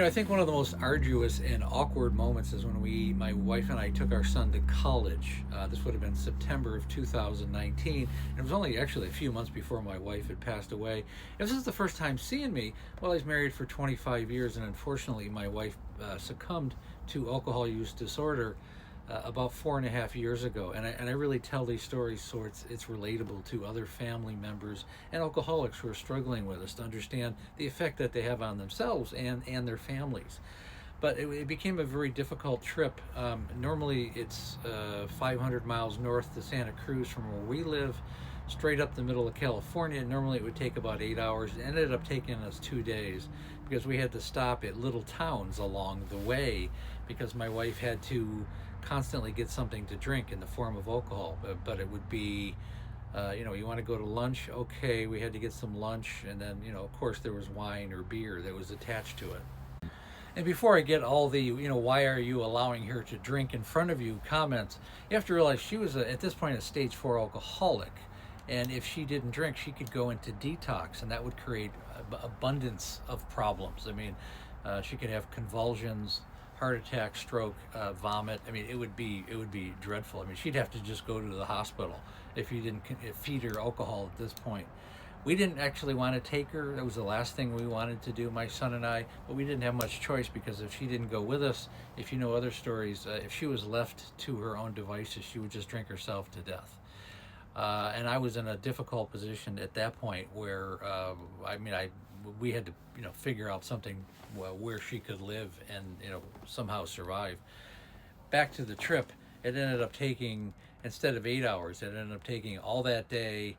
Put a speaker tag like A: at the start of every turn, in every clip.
A: I think one of the most arduous and awkward moments is when my wife and I took our son to college. This would have been September of 2019. And it was only actually a few months before my wife had passed away. And this is the first time seeing me. Well, I was married for 25 years, and unfortunately, my wife succumbed to alcohol use disorder about 4.5 years ago. And I really tell these stories so it's relatable to other family members and alcoholics who are struggling with us to understand the effect that they have on themselves and their families. But it became a very difficult trip. Normally it's 500 miles north to Santa Cruz from where we live, straight up the middle of California. Normally it would take about 8 hours. It ended up taking us 2 days because we had to stop at little towns along the way because my wife had to constantly get something to drink in the form of alcohol. But it would be, you want to go to lunch? Okay, we had to get some lunch. And then, of course, there was wine or beer that was attached to it. And before I get all the, why are you allowing her to drink in front of you comments, you have to realize she was, at this point, a stage 4 alcoholic. And if she didn't drink, she could go into detox, and that would create abundance of problems. I mean, she could have convulsions, heart attack, stroke, vomit. I mean, it would be dreadful. I mean, she'd have to just go to the hospital if you didn't feed her alcohol at this point. We didn't actually want to take her. That was the last thing we wanted to do, my son and I, but we didn't have much choice because if she didn't go with us, if you know other stories, if she was left to her own devices, she would just drink herself to death. And I was in a difficult position at that point where, we had to, figure out something where she could live and, somehow survive. Back to the trip, it ended up taking, instead of 8 hours, it ended up taking all that day.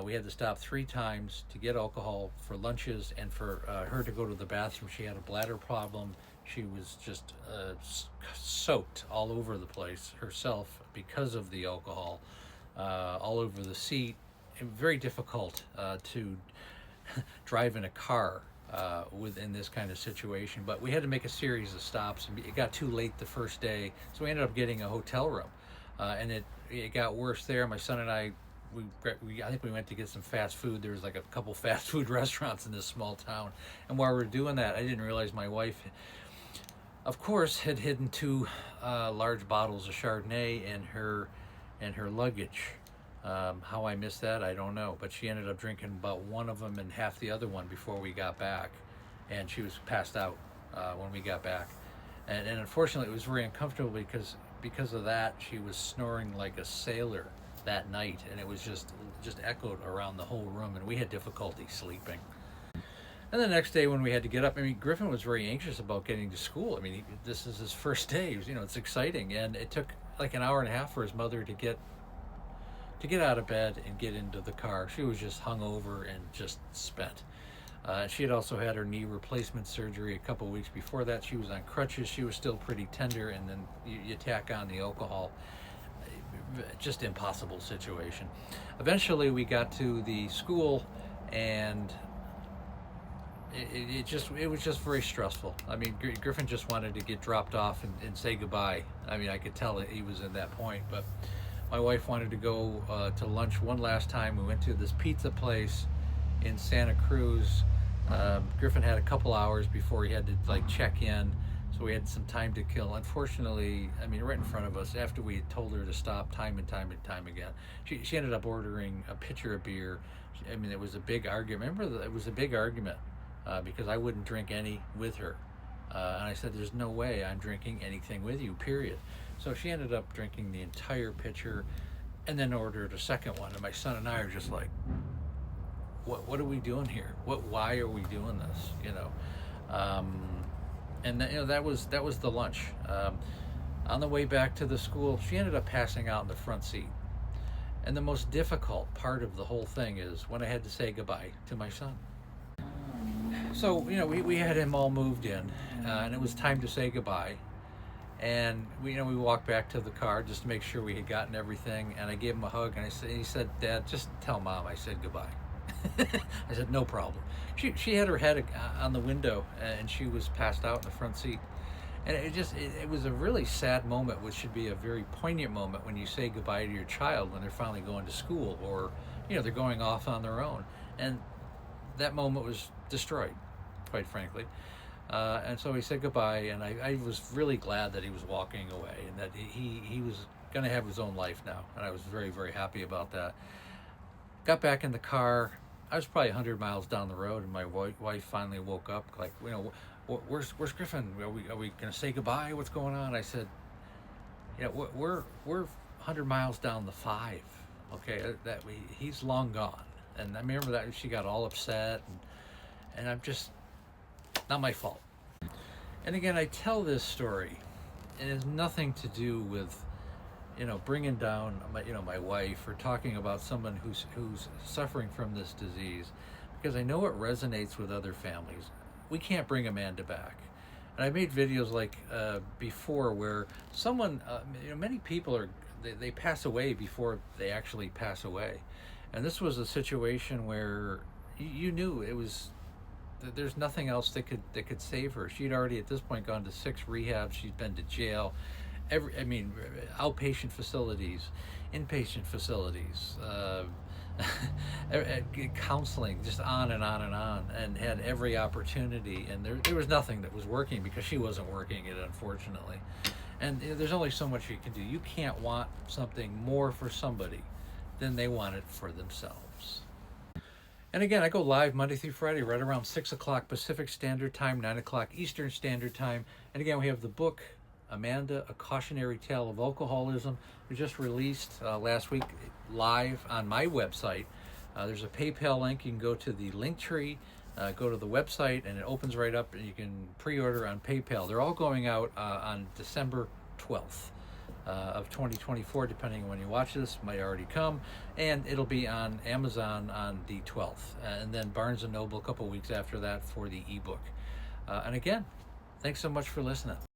A: We had to stop 3 times to get alcohol for lunches and for her to go to the bathroom. She had a bladder problem. She was just soaked all over the place herself because of the alcohol, all over the seat. And very difficult to drive in a car within this kind of situation. But we had to make a series of stops, and it got too late the first day, so we ended up getting a hotel room. And it got worse there. My son and I think we went to get some fast food. There was like a couple fast food restaurants in this small town. And while we were doing that, I didn't realize my wife, of course, had hidden 2 large bottles of Chardonnay in her luggage. How I missed that, I don't know. But she ended up drinking about one of them and half the other one before we got back. And she was passed out when we got back. And unfortunately, it was very uncomfortable because of that, she was snoring like a sailor that night, and it was just echoed around the whole room, and we had difficulty sleeping. And the next day when we had to get up, Griffin was very anxious about getting to school. This is his first day. It's exciting, and it took like an hour and a half for his mother to get out of bed and get into the car. She was just hungover and just spent. She had also had her knee replacement surgery a couple weeks before that. She was on crutches. She was still pretty tender, and then you tack on the alcohol. Just impossible situation. Eventually we got to the school, and it was just very stressful. Griffin just wanted to get dropped off and say goodbye. I could tell that he was at that point, but my wife wanted to go to lunch one last time. We went to this pizza place in Santa Cruz. Griffin had a couple hours before he had to check in, so we had some time to kill. Unfortunately, right in front of us, after we had told her to stop time and time and time again, she ended up ordering a pitcher of beer. It was a big argument. Remember, it was a big argument because I wouldn't drink any with her. And I said, there's no way I'm drinking anything with you, period. So she ended up drinking the entire pitcher and then ordered a second one. And my son and I are just like, what are we doing here? Why are we doing this? And that was the lunch. On the way back to the school, she ended up passing out in the front seat. And the most difficult part of the whole thing is when I had to say goodbye to my son. So, we had him all moved in, and it was time to say goodbye. And we walked back to the car just to make sure we had gotten everything. And I gave him a hug, and he said, "Dad, just tell Mom I said goodbye." I said, "No problem." She had her head on the window, and she was passed out in the front seat. And it was a really sad moment, which should be a very poignant moment when you say goodbye to your child when they're finally going to school, or they're going off on their own. And that moment was destroyed, quite frankly. And so he said goodbye, and I was really glad that he was walking away and that he was going to have his own life now. And I was very, very happy about that. Got back in the car. I was probably 100 miles down the road, and my wife finally woke up, like, where's Griffin? Are we going to say goodbye? What's going on? I said, we're 100 miles down the 5. Okay, he's long gone. And I remember that she got all upset, and I'm just, not my fault. And again, I tell this story, and it has nothing to do with, bringing down my wife or talking about someone who's suffering from this disease, because I know it resonates with other families. We can't bring Amanda back. And I made videos like before where someone, many people they pass away before they actually pass away. And this was a situation where you knew it was, there's nothing else that could save her. She'd already at this point gone to 6 rehabs. She's been to jail, outpatient facilities, inpatient facilities, counseling, just on and on and on, and had every opportunity. And there was nothing that was working because she wasn't working it, unfortunately. And there's only so much you can do. You can't want something more for somebody than they want it for themselves. And again, I go live Monday through Friday, right around 6 o'clock Pacific Standard Time, 9 o'clock Eastern Standard Time. And again, we have the book, Amanda, A Cautionary Tale of Alcoholism. We just released last week live on my website. There's a PayPal link. You can go to the link tree, go to the website, and it opens right up, and you can pre-order on PayPal. They're all going out on December 12th. Of 2024, depending on when you watch this, might already come, and it'll be on Amazon on the 12th, and then Barnes & Noble a couple weeks after that for the ebook. And again, thanks so much for listening.